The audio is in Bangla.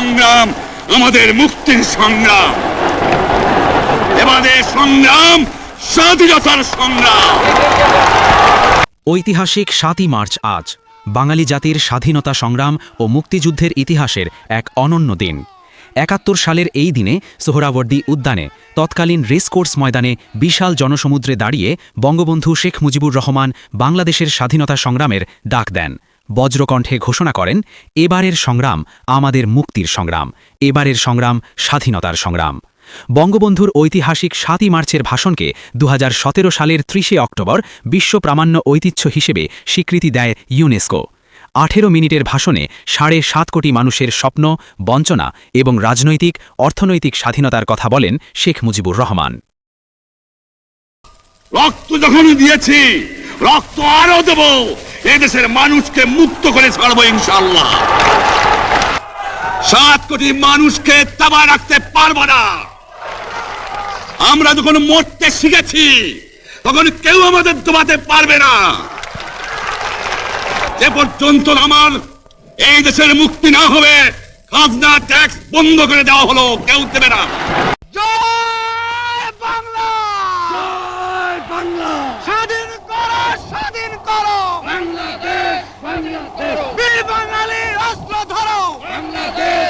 সংগ্রাম আমাদের মুক্তির সংগ্রাম, এবারে সংগ্রাম স্বাধীনতার সংগ্রাম। ঐতিহাসিক ৭ই মার্চ আজ বাঙালি জাতির স্বাধীনতা সংগ্রাম ও মুক্তিযুদ্ধের ইতিহাসের এক অনন্য দিন। ৭১ সালের এই দিনে সোহরাওয়ার্দী উদ্যানে তৎকালীন রেসকোর্স ময়দানে বিশাল জনসমুদ্রে দাঁড়িয়ে বঙ্গবন্ধু শেখ মুজিবুর রহমান বাংলাদেশের স্বাধীনতা সংগ্রামের ডাক দেন। বজ্রকণ্ঠে ঘোষণা করেন, এবারের সংগ্রাম আমাদের মুক্তির সংগ্রাম, এবারের সংগ্রাম স্বাধীনতার সংগ্রাম। বঙ্গবন্ধুর ঐতিহাসিক ৭ই মার্চের ভাষণকে ২০১৭ সালের ৩০ অক্টোবর বিশ্ব প্রামাণ্য ঐতিহ্য হিসেবে স্বীকৃতি দেয় ইউনেস্কো। ১৮ মিনিটের ভাষণে ৭.৫ কোটি মানুষের স্বপ্ন, বঞ্চনা এবং রাজনৈতিক অর্থনৈতিক স্বাধীনতার কথা বলেন শেখ মুজিবুর রহমান। রক্ত যখন দিয়েছি, রক্ত আরো দেব, এদেশের মানুষকে মুক্ত করে ছাড়বো ইনশাআল্লাহ। ৭ কোটি মানুষকে তাবা রাখতে পারবো না। আমরা যখন মরতে শিখেছি তখন কেউ আমাদের দবাতে পারবে না। যে পর্যন্ত আমার এই দেশের মুক্তি না হবে, খাজনা ট্যাক্স বন্ধ করে দেওয়া হলো, কেউ দেবে না। জয় বাংলা, জয় বাংলা, স্বাধীন করো, স্বাধীন করো বাংলাদেশ, বাংলাদেশ, বীর বাঙালির অস্ত্র ধরো।